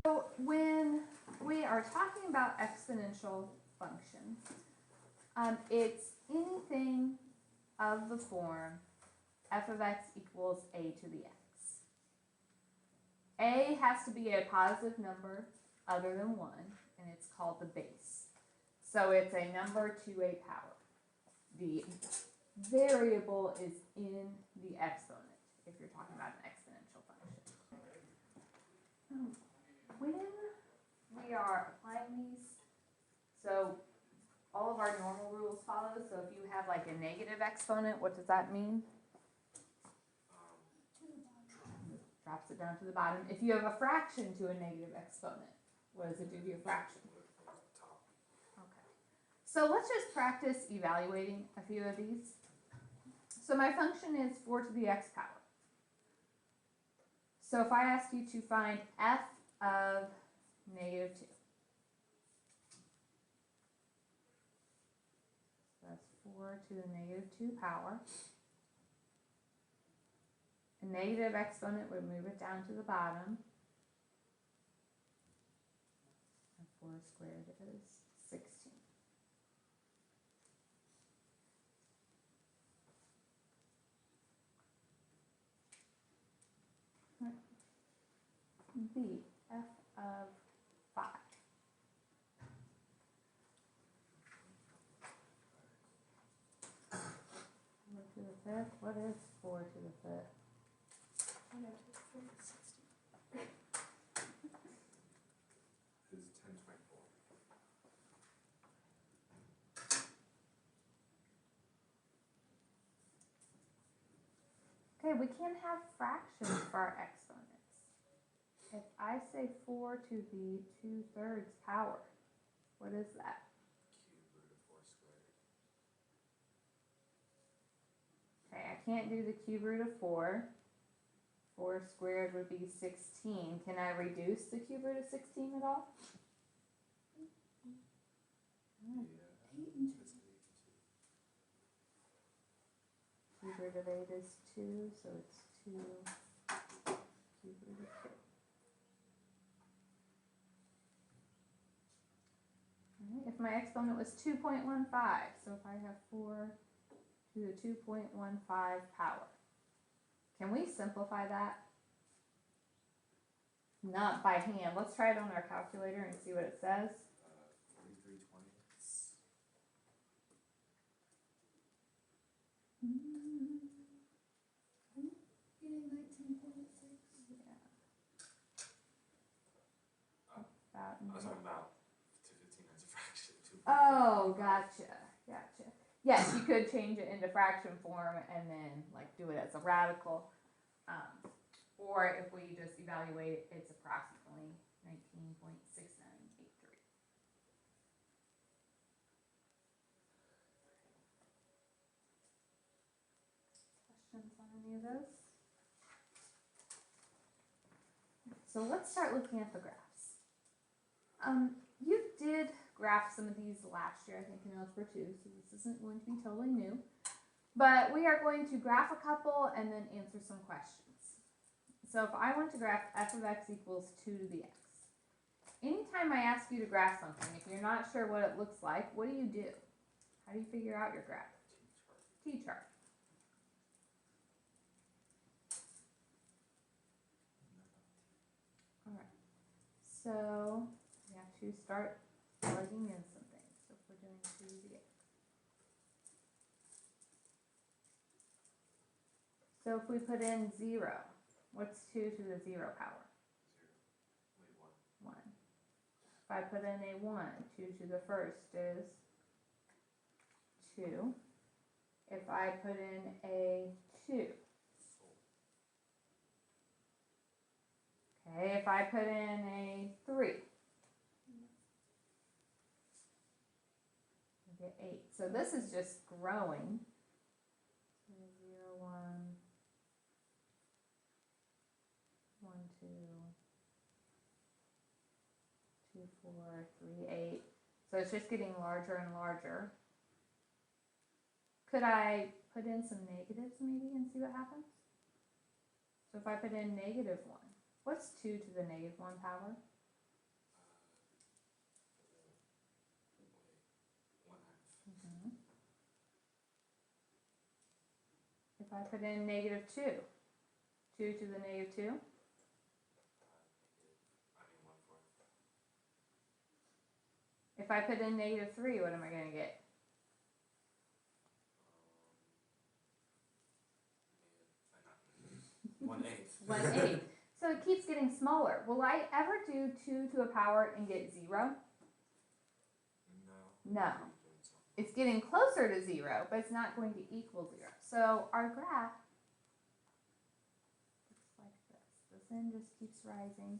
So when we are talking about exponential functions, it's anything of the form f of x equals a to the x. A has to be a positive number other than 1, and it's called the base. So it's a number to a power. The variable is in the exponent if you're talking about an exponential function. When we are applying these, so all of our normal rules follow. So if you have like a negative exponent, what does that mean? Drops it down to the bottom. If you have a fraction to a negative exponent, what does it do to your fraction? Okay. So let's just practice evaluating a few of these. So my function is 4 to the x power. So if I ask you to find f of negative 2. So that's 4 to the negative 2 power. A negative exponent would move it down to the bottom. And 4 squared is 16. B, f of 5. 4 to the 5th. What is 4 to the 5th? Is 1024. Okay, we can't have fractions for our exponents. If I say 4 to the 2/3 power, what is that? Cube root of 4 squared. Okay, I can't do the cube root of 4. 4 squared would be 16. Can I reduce the cube root of 16 at all? Yeah. It's 8 and 2. Cube root of 8 is 2, so it's 2 cube root of 2. Alright, if my exponent was 2.15, so if I have 4 to the 2.15 power, can we simplify that? Not by hand. Let's try it on our calculator and see what it says. 4320. Getting 19.6. Yeah. I was talking about 215 as a fraction. Oh, gotcha. Yes, you could change it into fraction form and then like do it as a radical. Or if we just evaluate, it's approximately 19.6983. Questions on any of those? So let's start looking at the graphs. You did graph some of these last year, I think in Algebra 2, so this isn't going to be totally new. But we are going to graph a couple and then answer some questions. So if I want to graph f of x equals 2 to the x. Anytime I ask you to graph something, if you're not sure what it looks like, what do? How do you figure out your graph? T-chart. Alright, so we have to start plugging in some things. So if we're doing 2 to the x. So if we put in 0, what's 2 to the 0 power? 1. If I put in a 1, 2 to the first is 2. If I put in a 2. Okay, if I put in a 3. I get 8. So this is just growing. 0, 1. 1, 2, 2, 4, 3, 8. So it's just getting larger and larger. Could I put in some negatives maybe and see what happens? So if I put in -1, what's 2 to the -1 power? If I put in negative 2, 2 to the negative 2, I mean, 1/4. if I put in negative 3, what am I going to get? 1/8. 1/8. So it keeps getting smaller. Will I ever do 2 to a power and get 0? No. No. It's getting closer to 0, but it's not going to equal 0. So our graph looks like this. This end just keeps rising.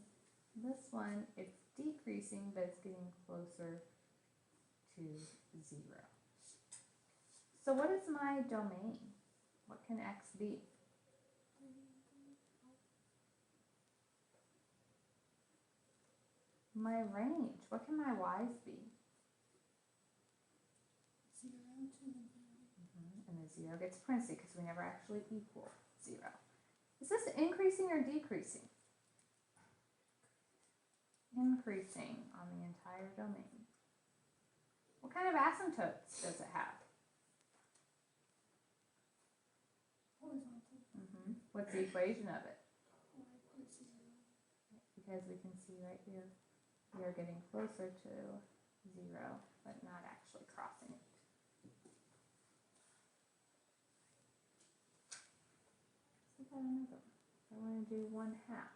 This one, it's decreasing, but it's getting closer to 0. So what is my domain? What can x be? My range. What can my y's be? 0 to the 0. And the 0 gets printed because we never actually equal 0. Is this increasing or decreasing? Increasing on the entire domain. What kind of asymptotes does it have? Horizontal. What's the equation of it? Y equals 0. Because we can see right here, we are getting closer to 0, but not actually crossing it. Let's look at another one. I want to do 1/2.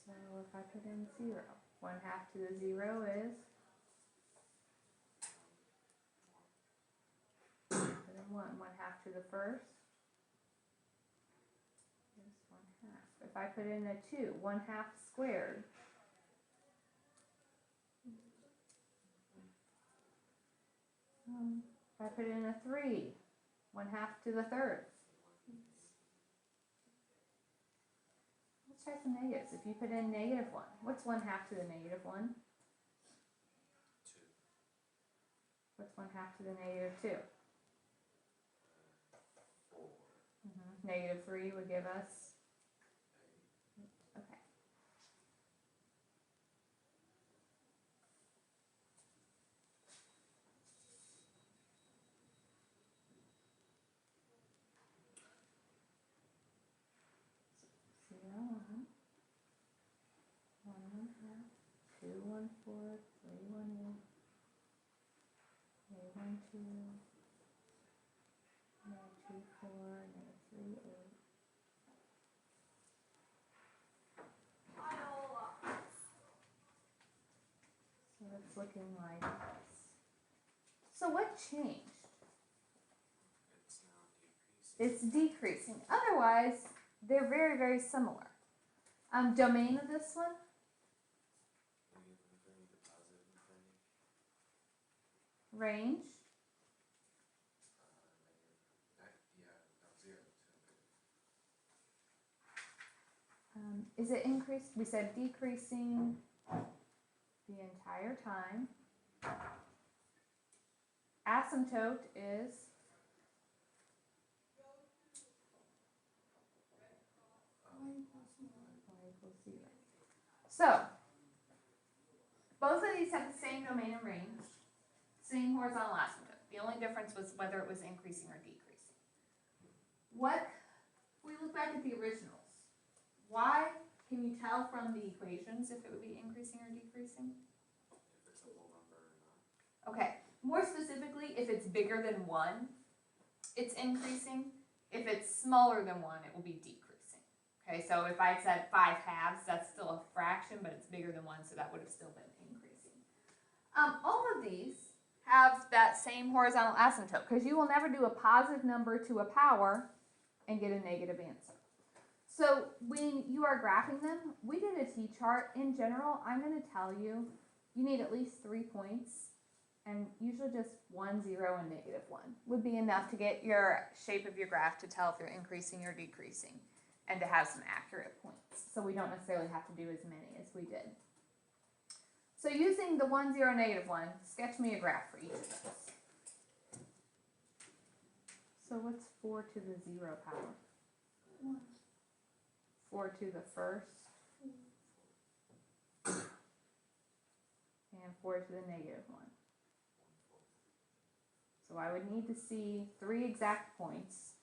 So if I put in 0, 1/2 to the 0 is, put in 1, 1/2 to the first is 1/2. If I put in a 2, 1/2 squared, if I put in a 3, 1/2 to the third. Let's try some negatives. If you put in negative 1, what's 1/2 to the negative 1? 2. What's 1/2 to the negative 2? 4. Negative 3 would give us, 8. okay. Zero, 1, 1/2, 2, 1/4, 3, 1/8, negative 1, 2, negative 2, 4, negative 3, 8. So it's looking like this. So what changed? It's now decreasing. It's decreasing. Otherwise, they're very, very similar. Domain of this one, Negative infinity to positive infinity. range, Negative. 0 to. is it increased? We said decreasing the entire time. Asymptote is Y equals 0. y equals 0. So, both of these have the same domain and range, same horizontal asymptote. The only difference was whether it was increasing or decreasing. What, if we look back at the originals, why, can you tell from the equations if it would be increasing or decreasing? If it's a whole number or not. Okay, more specifically, if it's bigger than 1, it's increasing. If it's smaller than 1, it will be decreasing. Okay, so if I said 5/2, that's still a fraction, but it's bigger than 1, so that would have still been increasing. All of these have that same horizontal asymptote, because you will never do a positive number to a power and get a negative answer. So when you are graphing them, we did a T-chart. In general, I'm going to tell you, you need at least 3 points, and usually just 1, 0, and negative 1 would be enough to get your shape of your graph to tell if you're increasing or decreasing, and to have some accurate points. So we don't necessarily have to do as many as we did. So using the 1, 0, negative 1, sketch me a graph for each of those. So what's 4 to the 0 power? 1, 4 to the first 4, and 4 to the negative 1. So I would need to see 3 exact points.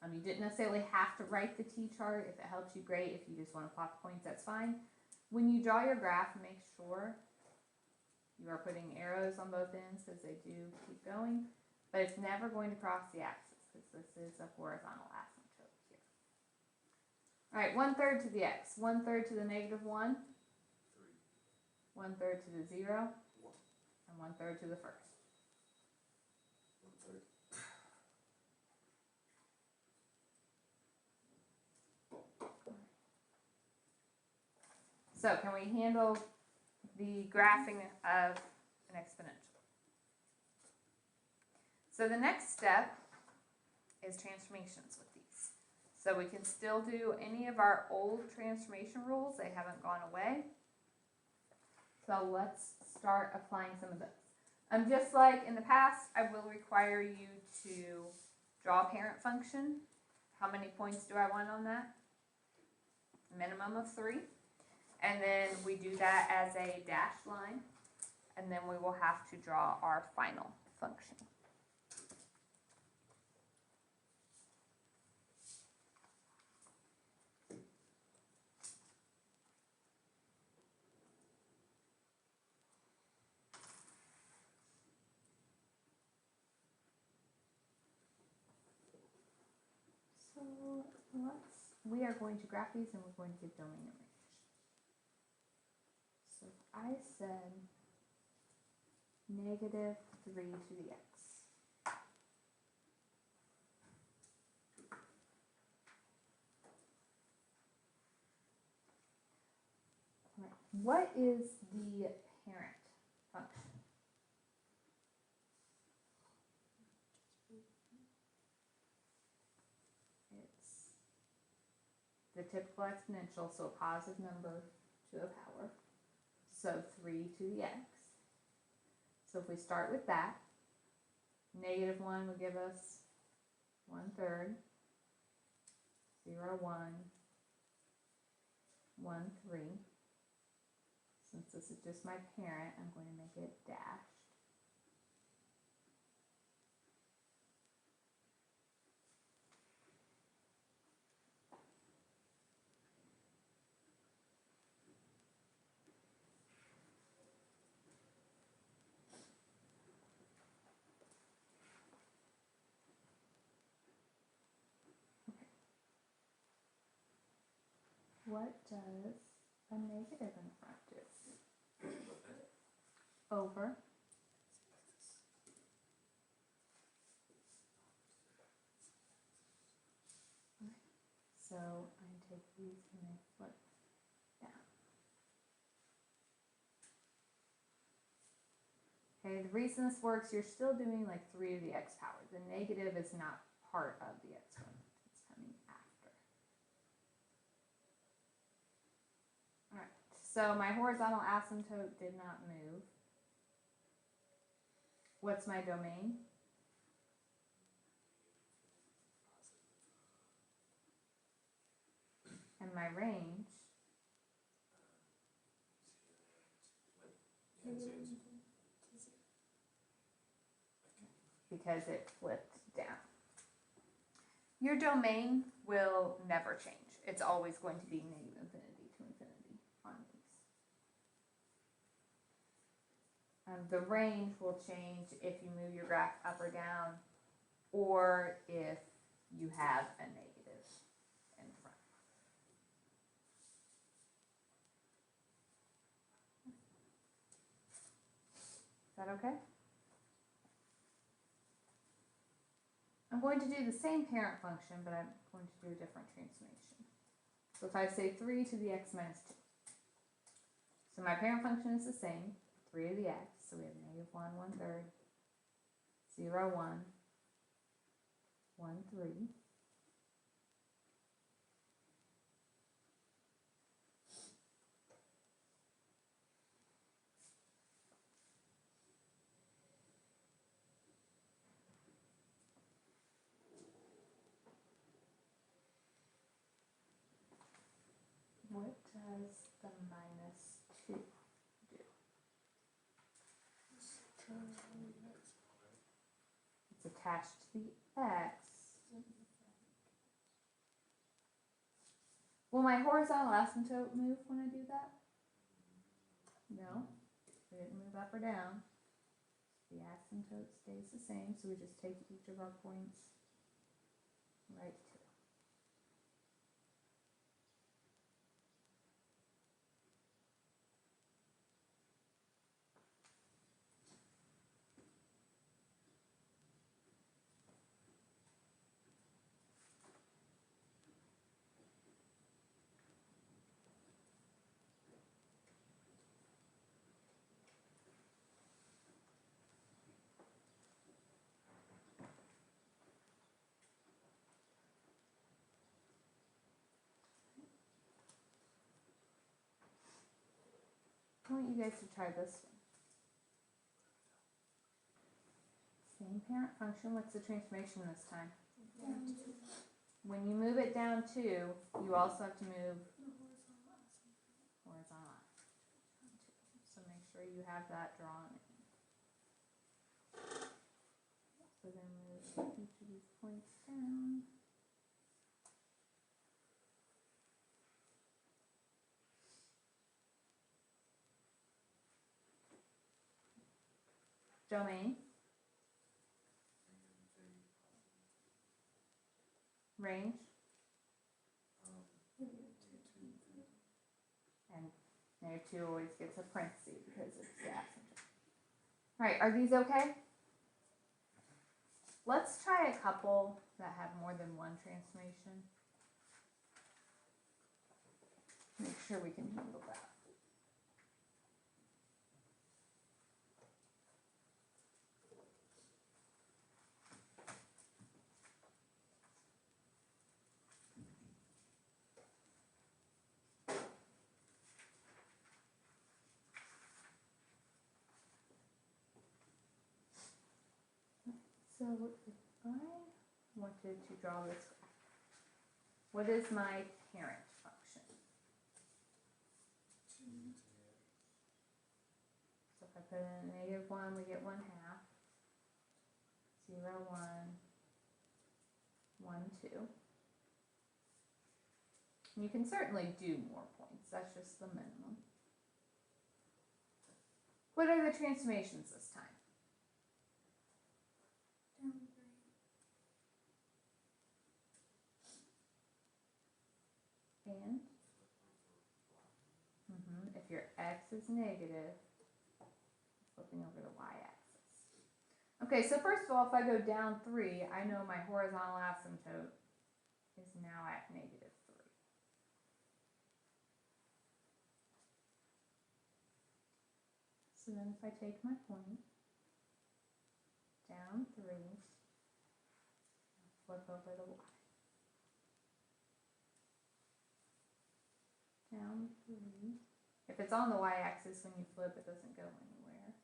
You didn't necessarily have to write the t-chart. If it helps you, great. If you just want to plot the points, that's fine. When you draw your graph, make sure you are putting arrows on both ends because they do keep going. But it's never going to cross the axis because this is a horizontal asymptote here. All right, 1/3 to the x, 1/3 to the negative 1, 1/3 to the 0, and 1/3 to the first. 1/3. So can we handle the graphing of an exponential? So the next step is transformations with these. So we can still do any of our old transformation rules. They haven't gone away. So let's start applying some of those. Just like in the past, I will require you to draw a parent function. How many points do I want on that? Minimum of 3. And then we do that as a dashed line. And then we will have to draw our final function. So we are going to graph these and we're going to give domain and range. So if I said negative 3 to the x. Right. What is the parent function? It's the typical exponential, so a positive number to a power. So 3 to the x. So if we start with that, negative 1 would give us 1/3, 0, 1, 1, 3. Since this is just my parent, I'm going to make it dashed. What does a negative in front do? Over. So I take these and I flip down. Okay, the reason this works, you're still doing like 3 to the x power. The negative is not part of the exponent. It's coming after. Alright, so my horizontal asymptote did not move. What's my domain? And my range? Because it flipped down. Your domain will never change. It's always going to be negative infinity to infinity on these. The range will change if you move your graph up or down, or if you have a negative in front. Is that okay? I'm going to do the same parent function, but I'm going to do a different transformation. So if I say 3 to the x minus 2. So my parent function is the same, 3 to the x. So we have negative 1, 1/3, 0, 1, 1, 3. does the minus 2 do? It's attached to the x. Will my horizontal asymptote move when I do that? No, it didn't move up or down. The asymptote stays the same, so we just take each of our points right to. I want you guys to try this one. Same parent function, what's the transformation this time? Down to When you move it down 2, you also have to move the horizontal asymptote. horizontal. So make sure you have that drawn in. So then move each of these points down. Domain, range, and -2 always gets a parenthesis because it's the asymptote. Alright, are these okay? Let's try a couple that have more than one transformation. Make sure we can handle that. So if I wanted to draw this graph, what is my parent function? So if I put in a -1, we get 1/2. 0, 1, 1, 2. And you can certainly do more points, that's just the minimum. What are the transformations this time? Down 3. And if your x is negative, flipping over the y-axis. Okay, so first of all, if I go down 3, I know my horizontal asymptote is now at -3. So then if I take my point, down 3, flip over the y. Down 3. If it's on the y-axis, when you flip, it doesn't go anywhere.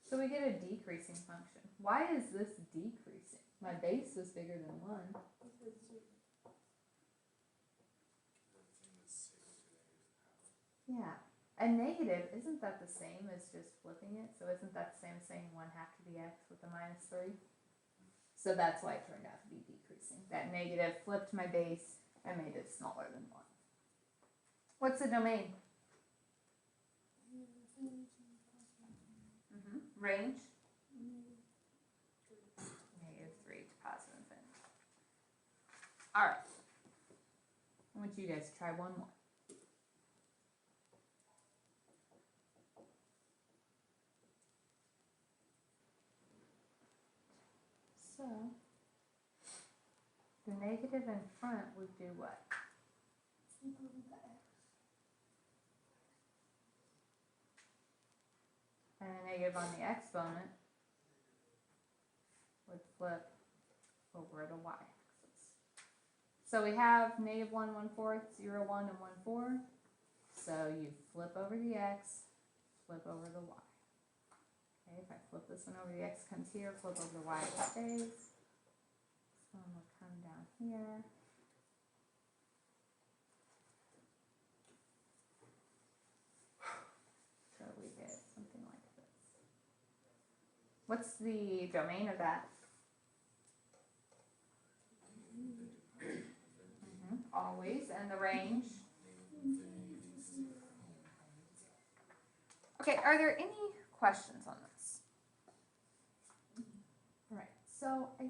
So we get a decreasing function. Why is this decreasing? My base is bigger than 1. Yeah. And negative, isn't that the same as just flipping it? So isn't that the same as saying 1/2 to the x with a -3? So that's why it turned out to be decreasing. That negative flipped my base and made it smaller than 1. What's the domain? Range? -3 to positive infinity. Alright. I want you guys to try one more. So, the negative in front would do what? Flip over the x. And the negative on the exponent would flip over the y-axis. So we have -1, 1/4, 0, 1, and 1/4. So you flip over the x, flip over the y. Okay, if if I flip this one over, the x comes here, flip over the y, it stays. This one will come down here. So we get something like this. What's the domain of that? Always, and the range? Okay, are there any questions on this? All right, so I